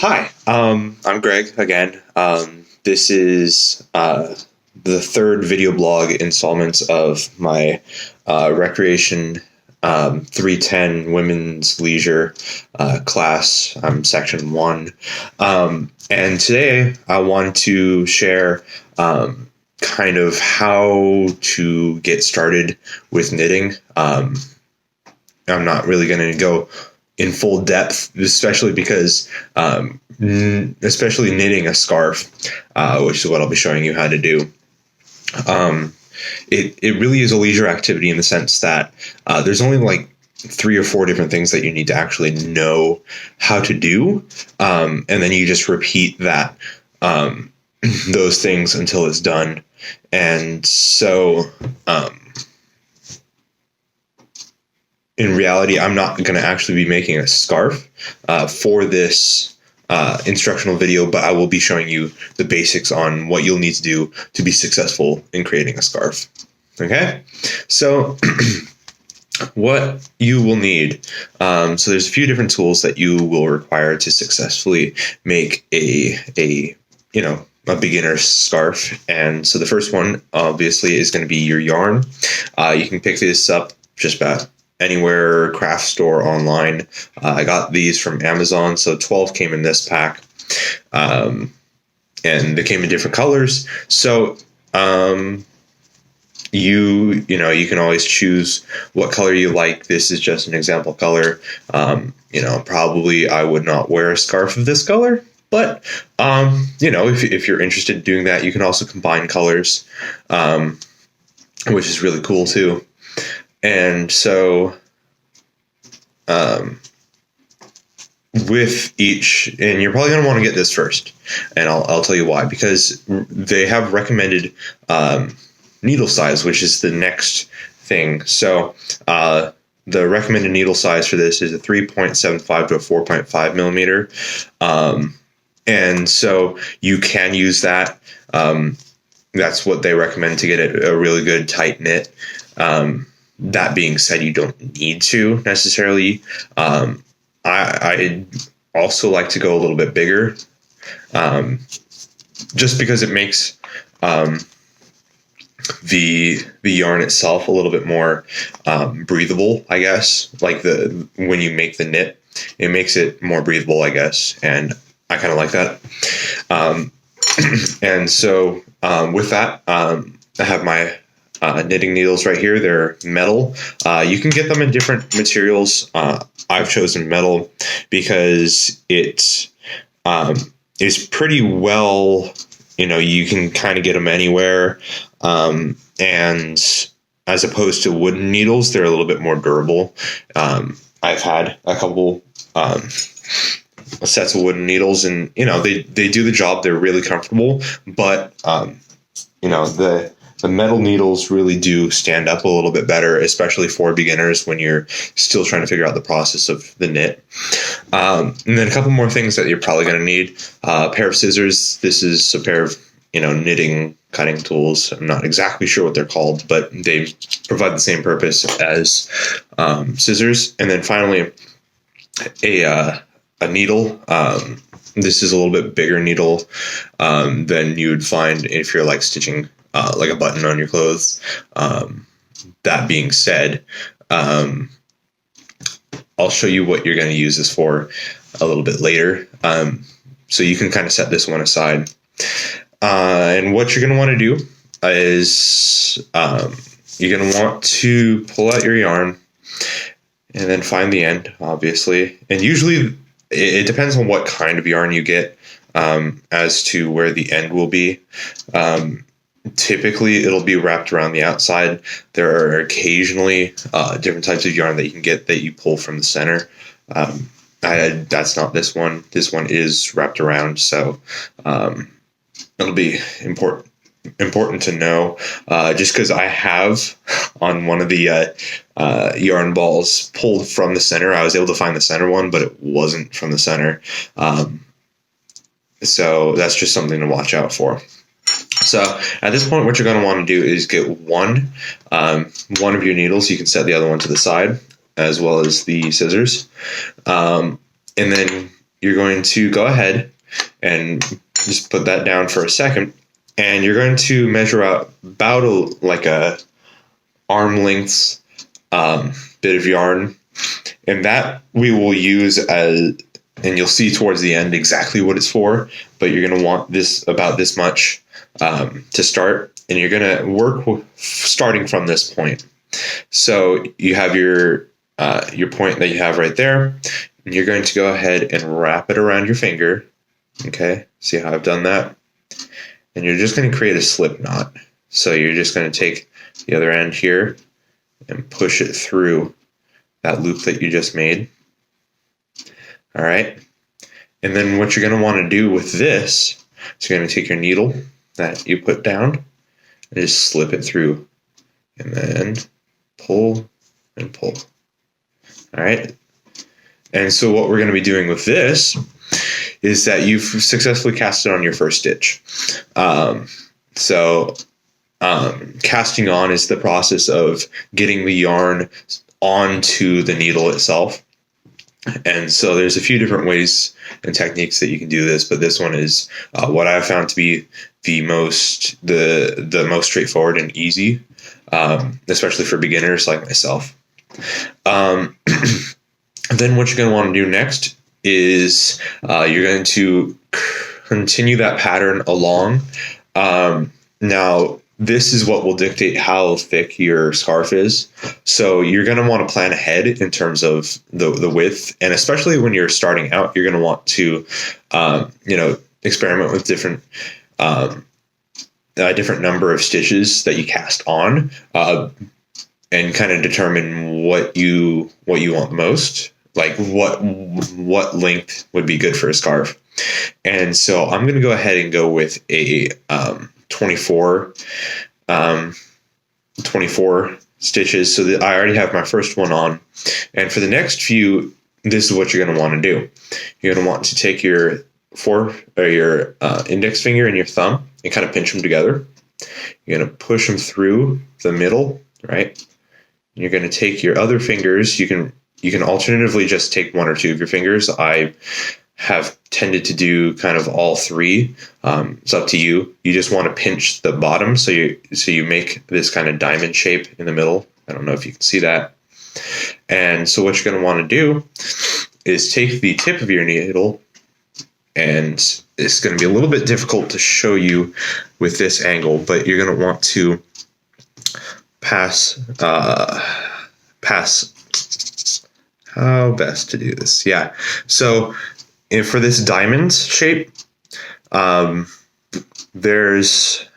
Hi, I'm Greg again. This is the third video blog installment of my Recreation 310 Women's Leisure class, Section 1. And today I want to share kind of how to get started with knitting. I'm not really going to go in full depth, especially because, especially knitting a scarf, which is what I'll be showing you how to do. It really is a leisure activity in the sense that there's only like 3 or 4 different things that you need to actually know how to do, and then you just repeat that those things until it's done. And so in reality, I'm not going to actually be making a scarf for this instructional video, but I will be showing you the basics on what you'll need to do to be successful in creating a scarf. Okay, so what you will need. So there's a few different tools that you will require to successfully make a beginner scarf. And so the first one obviously is going to be your yarn. You can pick this up just about anywhere, craft store, online. I got these from Amazon, so 12 came in this pack, and they came in different colors. So you can always choose what color you like. This is just an example color. Probably I would not wear a scarf of this color, but if you're interested in doing that, you can also combine colors, which is really cool too. And so with each, and you're probably going to want to get this first, and I'll tell you why, because they have recommended needle size, which is the next thing. So the recommended needle size for this is a 3.75 to a 4.5 millimeter. And so you can use that. That's what they recommend to get a really good tight knit. That being said, you don't need to necessarily. I also like to go a little bit bigger, just because it makes the yarn itself a little bit more breathable, I guess. Like when you make the knit, it makes it more breathable, I guess, and I kind of like that. And so with that, I have my knitting needles right here. They're metal. You can get them in different materials. I've chosen metal because it is pretty well, you can kind of get them anywhere. And as opposed to wooden needles, they're a little bit more durable. I've had a couple sets of wooden needles, and they do the job. They're really comfortable, but the metal needles really do stand up a little bit better, especially for beginners when you're still trying to figure out the process of the knit. And then a couple more things that you're probably going to need. A pair of scissors. This is a pair of knitting cutting tools. I'm not exactly sure what they're called, but they provide the same purpose as scissors. And then finally, a needle. This is a little bit bigger needle than you would find if you're like stitching like a button on your clothes. That being said, I'll show you what you're going to use this for a little bit later. So you can kind of set this one aside. And what you're going to want to do is you're going to want to pull out your yarn and then find the end, obviously. And usually it depends on what kind of yarn you get as to where the end will be. Typically, it'll be wrapped around the outside. There are occasionally different types of yarn that you can get that you pull from the center. That's not this one. This one is wrapped around, so it'll be important to know. Just because I have on one of the yarn balls pulled from the center, I was able to find the center one, but it wasn't from the center. So that's just something to watch out for. So at this point, what you're going to want to do is get one of your needles. You can set the other one to the side, as well as the scissors. And then you're going to go ahead and just put that down for a second, and you're going to measure out about like a arm length bit of yarn, and that we will use as, and you'll see towards the end exactly what it's for, but you're going to want this about this much to start, and you're going to work starting from this point. So you have your point that you have right there, and you're going to go ahead and wrap it around your finger. Okay, see how I've done that? And you're just going to create a slip knot. So you're just going to take the other end here and push it through that loop that you just made. All right. And then what you're going to want to do with this is you're going to take your needle that you put down and just slip it through, and then pull and pull. All right. And so what we're going to be doing with this is that you've successfully casted on your first stitch. Casting on is the process of getting the yarn onto the needle itself. And so there's a few different ways and techniques that you can do this, but this one is what I've found to be the most straightforward and easy, especially for beginners like myself. Then what you're going to want to do next is you're going to continue that pattern along. Now, this is what will dictate how thick your scarf is. So you're going to want to plan ahead in terms of the width, and especially when you're starting out, you're going to want to experiment with different number of stitches that you cast on, and kind of determine what you want the most. Like what length would be good for a scarf. And so I'm going to go ahead and go with a 24 stitches, so that I already have my first one on. And for the next few, this is what you're going to want to do. You're going to want to take your index finger and your thumb and kind of pinch them together. You're going to push them through the middle, right? You're going to take your other fingers. You can alternatively just take one or two of your fingers. I have tended to do kind of all three. It's up to you. You just want to pinch the bottom so you make this kind of diamond shape in the middle. I don't know if you can see that. And so what you're going to want to do is take the tip of your needle, and it's going to be a little bit difficult to show you with this angle, but you're going to want to pass how best to do this. Yeah. So for this diamond shape, there's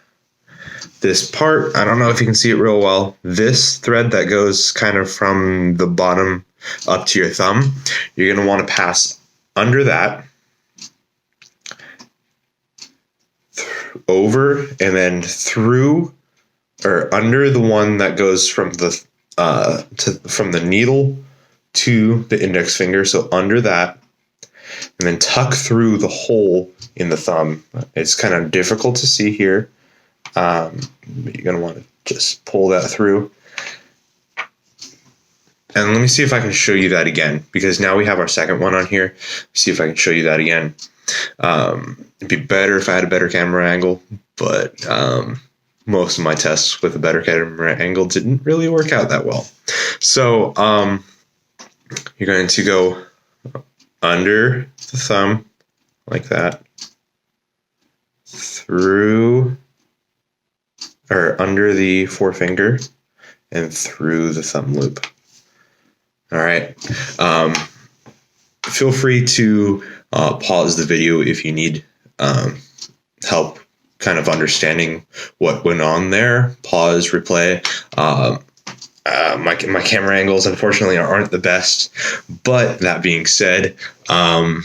this part, I don't know if you can see it real well, this thread that goes kind of from the bottom up to your thumb, you're going to want to pass under that, over, and then through or under the one that goes from the needle to the index finger, so under that, and then tuck through the hole in the thumb. It's kind of difficult to see here, but you're going to want to just pull that through. And let me see if I can show you that again, because now we have our second one on here. See if I can show you that again. It'd be better if I had a better camera angle, but most of my tests with a better camera angle didn't really work out that well. So you're going to go under the thumb like that, through or under the forefinger, and through the thumb loop. All right. Feel free to pause the video if you need help kind of understanding what went on there. Pause, replay. My camera angles, unfortunately, aren't the best. But that being said, you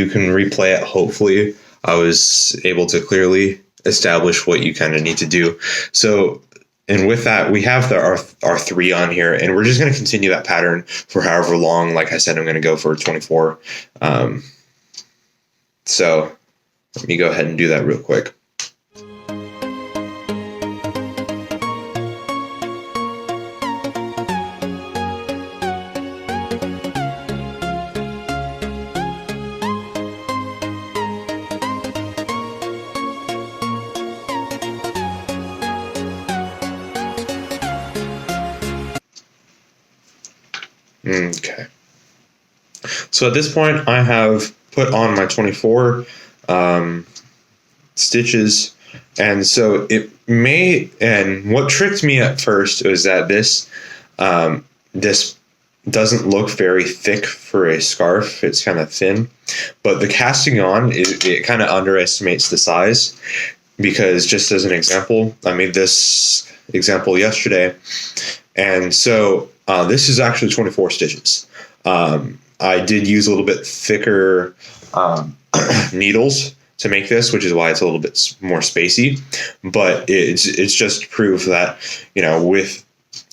can replay it. Hopefully, I was able to clearly establish what you kind of need to do. So, and with that, we have our three on here, and we're just going to continue that pattern for however long. Like I said, I'm going to go for 24. So let me go ahead and do that real quick. Okay. So at this point, I have put on my 24 stitches, and so it may. And what tricked me at first was that this doesn't look very thick for a scarf. It's kind of thin, but the casting on it kind of underestimates the size, because just as an example, I made this example yesterday, and so this is actually 24 stitches. I did use a little bit thicker needles to make this, which is why it's a little bit more spacey, but it's just to prove that, with,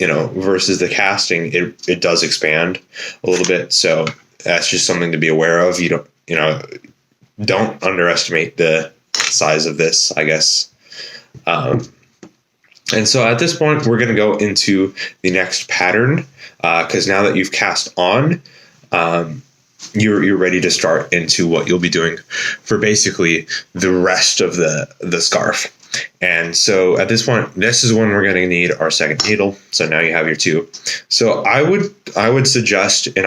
versus the casting, it does expand a little bit. So that's just something to be aware of. You don't underestimate the size of this, I guess. And so at this point, we're going to go into the next pattern, because now that you've cast on, you're ready to start into what you'll be doing for basically the rest of the scarf. And so at this point, this is when we're going to need our second needle. So now you have your two. So I would suggest, and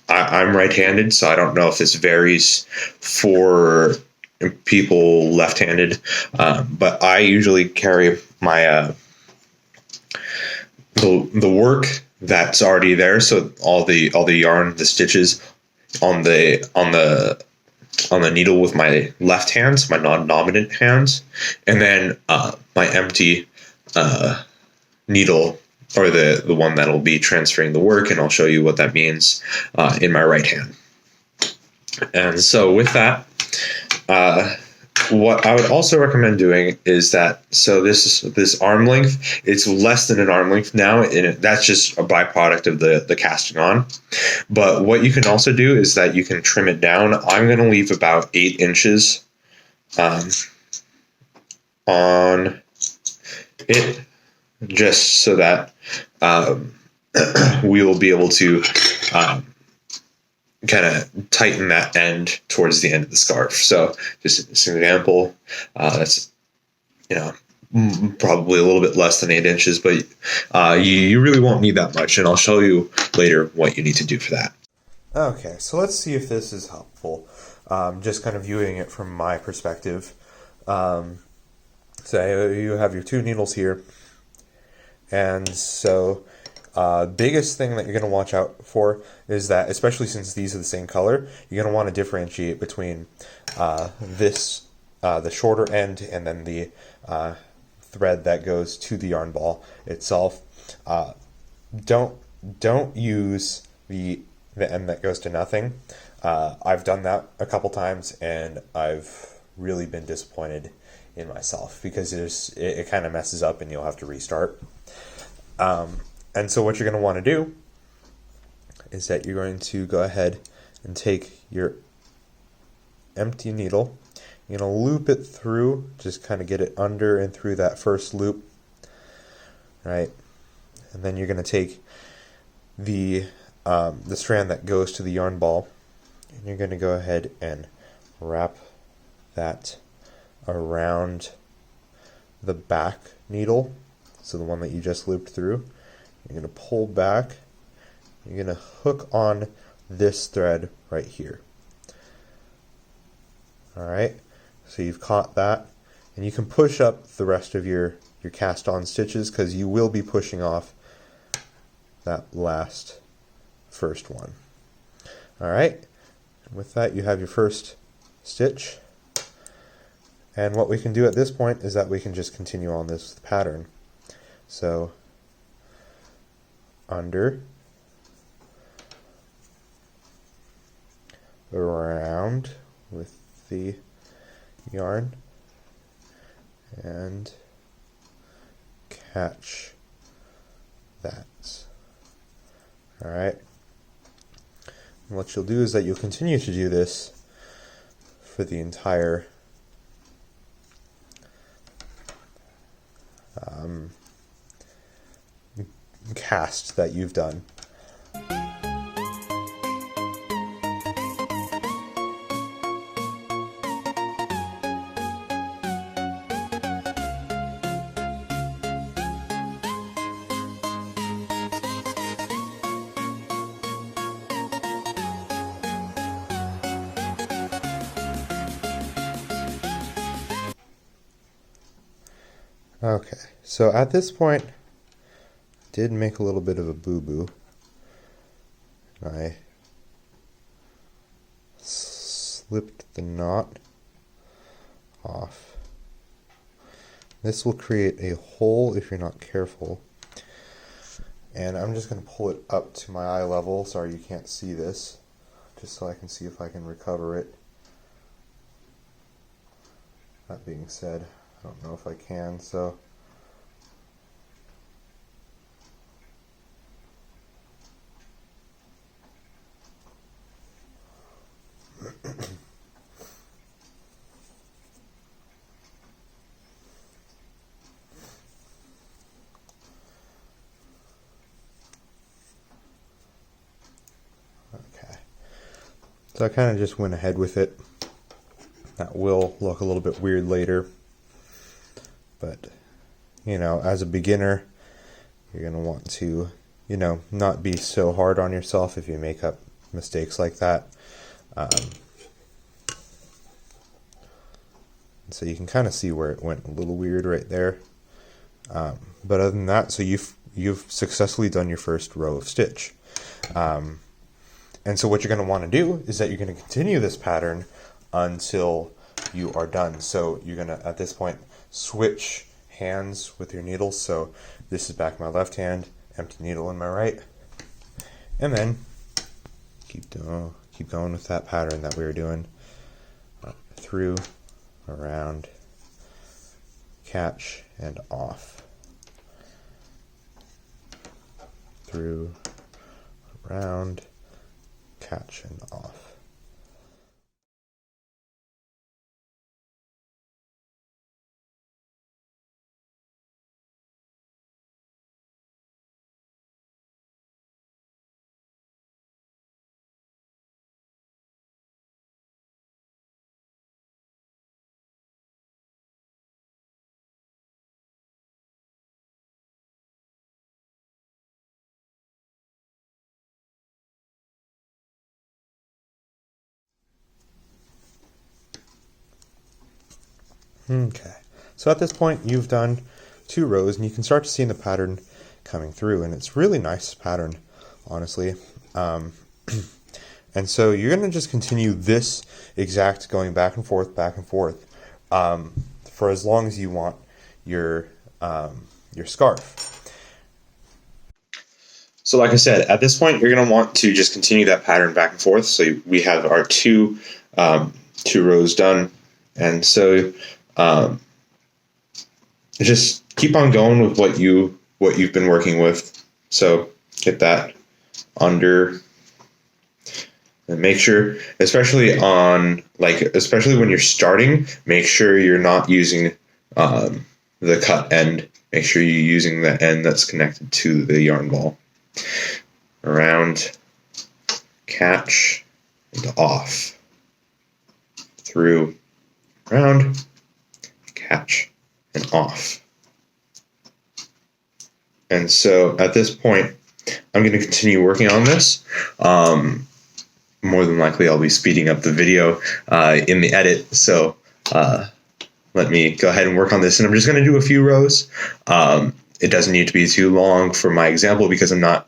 I'm right-handed, so I don't know if this varies for people left-handed, but I usually carry my the work that's already there. So all the yarn, the stitches on the needle with my left hands, my non-dominant hands, and then my empty needle, or the one that'll be transferring the work, and I'll show you what that means in my right hand. And so with that, what I would also recommend doing is that, so this arm length, it's less than an arm length now, and that's just a byproduct of the casting on. But what you can also do is that you can trim it down. I'm going to leave about 8 inches on it, just so that we will be able to kind of tighten that end towards the end of the scarf. So just as an example, that's, probably a little bit less than 8 inches, but you really won't need that much, and I'll show you later what you need to do for that. Okay, so let's see if this is helpful. Just kind of viewing it from my perspective. So you have your 2 needles here, and so biggest thing that you're going to watch out for is that, especially since these are the same color, you're going to want to differentiate between the shorter end, and then the thread that goes to the yarn ball itself. Don't use the end that goes to nothing. I've done that a couple times, and I've really been disappointed in myself, because it kind of messes up and you'll have to restart. And so what you're going to want to do is that you're going to go ahead and take your empty needle. You're going to loop it through, just kind of get it under and through that first loop, right? And then you're going to take the strand that goes to the yarn ball, and you're going to go ahead and wrap that around the back needle, so the one that you just looped through. You're going to pull back. You're going to hook on this thread right here. All right, so you've caught that, and you can push up the rest of your cast on stitches, because you will be pushing off that first one. All right, and with that you have your first stitch, and what we can do at this point is that we can just continue on this pattern. So under, around with the yarn, and catch that. Alright, and what you'll do is that you'll continue to do this for the entire cast that you've done. Okay, so at this point, I did make a little bit of a boo-boo. I slipped the knot off. This will create a hole if you're not careful. And I'm just going to pull it up to my eye level. Sorry you can't see this, just so I can see if I can recover it. That being said, I don't know if I can, so okay. So I kind of just went ahead with it. That will look a little bit weird later, but you know, as a beginner, you're going to want to, you know, not be so hard on yourself if you make up mistakes like that. So you can kind of see where it went a little weird right there. But other than that, so you've successfully done your first row of stitch. And so what you're going to want to do is that you're going to continue this pattern until you are done. So you're going to, at this point, switch hands with your needles. So this is back my left hand, empty needle in my right. And then keep going with that pattern that we were doing. Through, around, catch, and off. Through, around, catch, and off. Okay, so at this point you've done 2 rows and you can start to see the pattern coming through, and it's really nice pattern, honestly. And so you're going to just continue this exact going back and forth for as long as you want your scarf. So like I said, at this point, you're going to want to just continue that pattern back and forth. So we have our two rows done. And so just keep on going with what you've been working with. So get that under, and make sure, especially when you're starting, make sure you're not using the cut end. Make sure you're using the end that's connected to the yarn ball. Around, catch, and off. Through, around, catch, and off. And so at this point, I'm going to continue working on this. More than likely, I'll be speeding up the video in the edit. So let me go ahead and work on this. And I'm just going to do a few rows. It doesn't need to be too long for my example because I'm not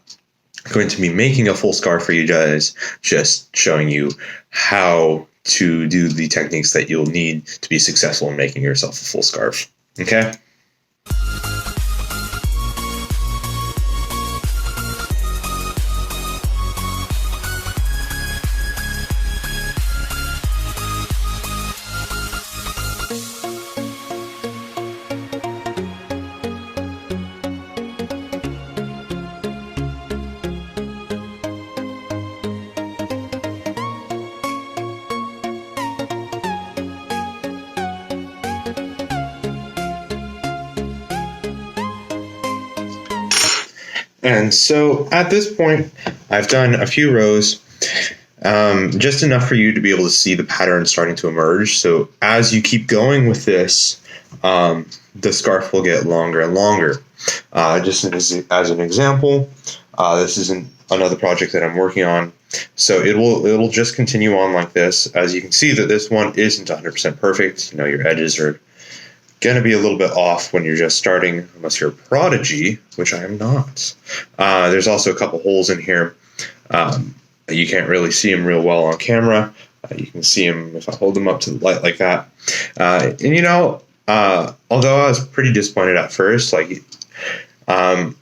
going to be making a full scarf for you guys, just showing you how to do the techniques that you'll need to be successful in making yourself a full scarf. Okay? And so at this point, I've done a few rows, just enough for you to be able to see the pattern starting to emerge. So as you keep going with this, the scarf will get longer and longer. Just as an example, this is another project that I'm working on. So it'll just continue on like this. As you can see that this one isn't 100% perfect. You know, your edges are going to be a little bit off when you're just starting, unless you're a prodigy, which I am not. There's also a couple holes in here. You can't really see them real well on camera. You can see them if I hold them up to the light like that. And you know, although I was pretty disappointed at first, like, I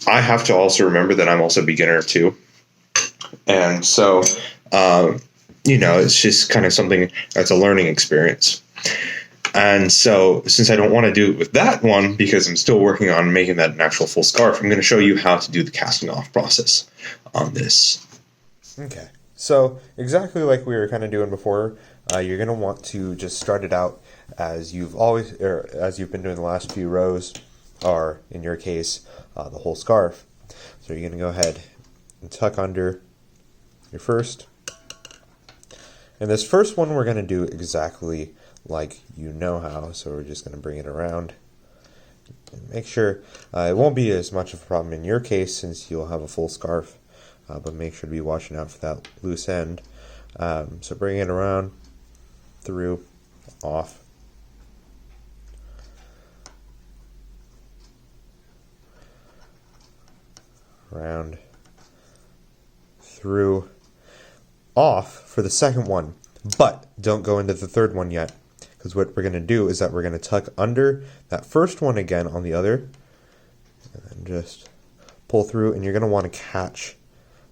have to also remember that I'm also a beginner too. And so, you know, it's just kind of something that's a learning experience. And so, since I don't want to do it with that one, because I'm still working on making that an actual full scarf, I'm going to show you how to do the casting off process on this. Okay, so exactly like we were kind of doing before, you're going to want to just start it out as you've been doing the last few rows, or in your case, the whole scarf. So you're going to go ahead and tuck under your first. And this first one we're going to do exactly like you know how, so we're just going to bring it around and make sure it won't be as much of a problem in your case since you'll have a full scarf, but make sure to be watching out for that loose end. So bring it around, through, off, around, through, off for the second one, but don't go into the third one yet, because what we're going to do is that we're going to tuck under that first one again on the other, and then just pull through, and you're going to want to catch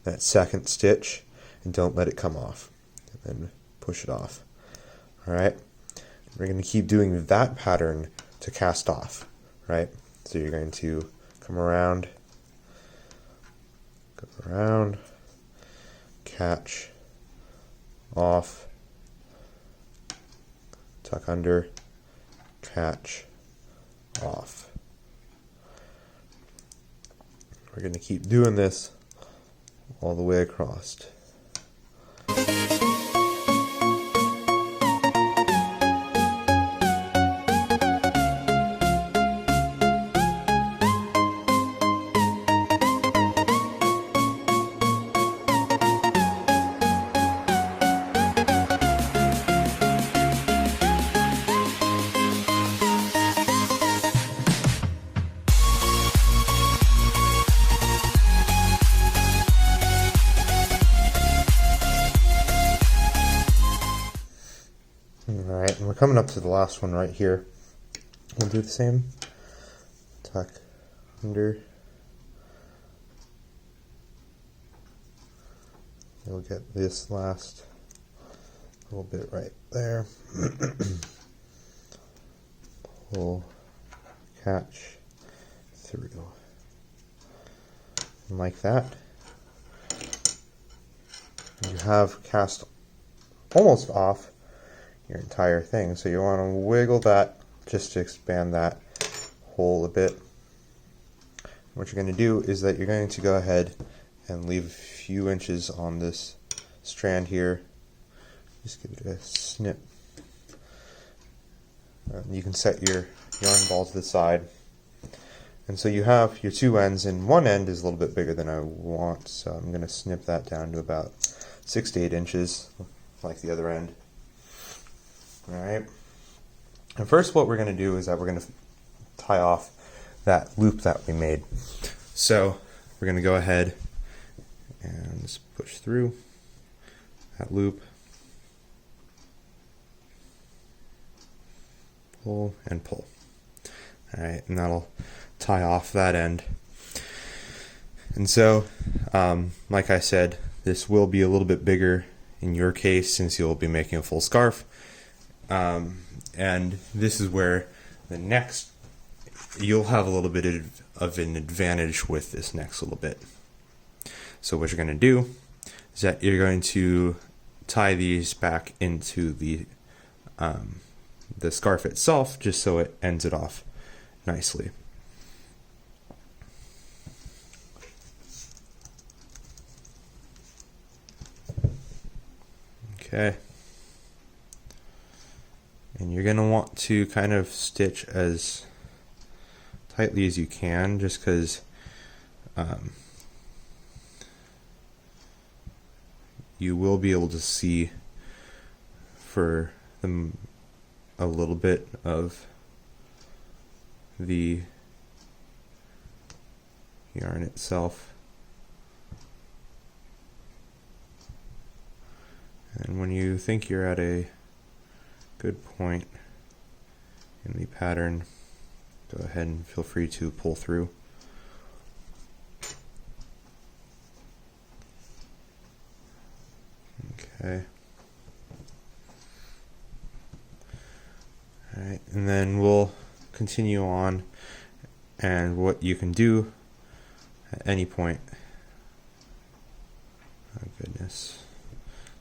that second stitch and don't let it come off, and then push it off. Alright, we're going to keep doing that pattern to cast off, right? So you're going to come around, go around, catch, off, tuck under, catch, off. We're going to keep doing this all the way across. Alright, and we're coming up to the last one right here. We'll do the same. Tuck under. You'll get this last little bit right there. Pull, catch, through. And like that, you have cast almost off your entire thing. So you want to wiggle that just to expand that hole a bit. What you're going to do is that you're going to go ahead and leave a few inches on this strand here. Just give it a snip. You can set your yarn ball to the side. And so you have your two ends, and one end is a little bit bigger than I want, so I'm going to snip that down to about 6 to 8 inches, like the other end. Alright, and first what we're going to do is that we're going to tie off that loop that we made. So we're going to go ahead and just push through that loop, pull and pull. Alright, and that'll tie off that end. And so, like I said, this will be a little bit bigger in your case since you'll be making a full scarf. And this is where the next, you'll have a little bit of an advantage with this next little bit. So what you're going to do is that you're going to tie these back into the scarf itself, just so it ends it off nicely. Okay. And you're going to want to kind of stitch as tightly as you can, just because you will be able to see for a little bit of the yarn itself. And when you think you're at a good point in the pattern, go ahead and feel free to pull through. Okay. Alright, and then we'll continue on, and what you can do at any point. Oh goodness.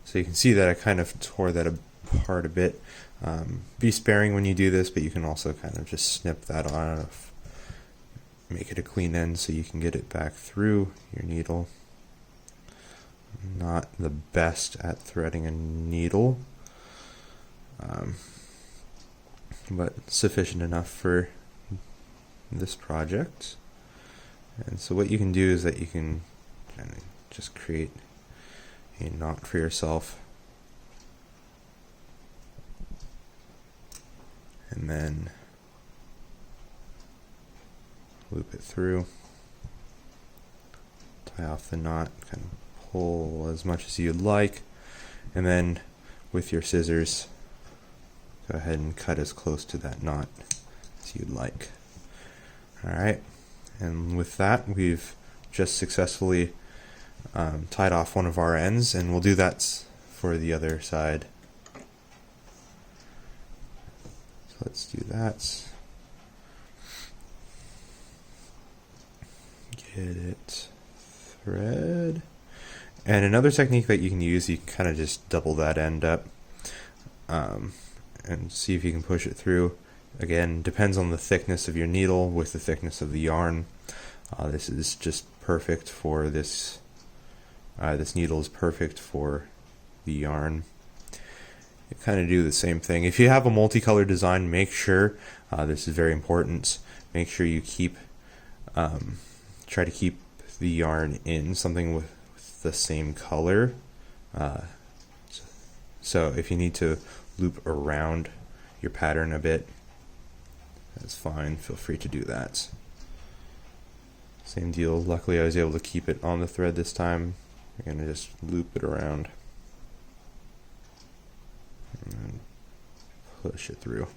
So you can see that I kind of tore that apart a bit. Be sparing when you do this, but you can also kind of just snip that off, make it a clean end so you can get it back through your needle. Not the best at threading a needle, but sufficient enough for this project. And so what you can do is that you can kind of just create a knot for yourself, and then loop it through, tie off the knot, kind of pull as much as you'd like, and then with your scissors go ahead and cut as close to that knot as you'd like. Alright, and with that we've just successfully tied off one of our ends, and we'll do that for the other side. So let's do that. Get it thread. And another technique that you can use, you can kind of just double that end up and see if you can push it through. Again, depends on the thickness of your needle with the thickness of the yarn. This is just perfect for this. This needle is perfect for the yarn. You kind of do the same thing. If you have a multicolored design, make sure, this is very important, make sure you keep, try to keep the yarn in something with the same color. So if you need to loop around your pattern a bit, that's fine, feel free to do that. Same deal, luckily I was able to keep it on the thread this time. We're going to just loop it around and push it through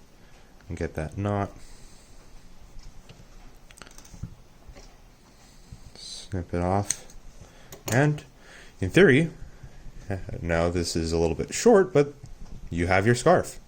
and get that knot. Snip it off, and in theory, now this is a little bit short, but you have your scarf.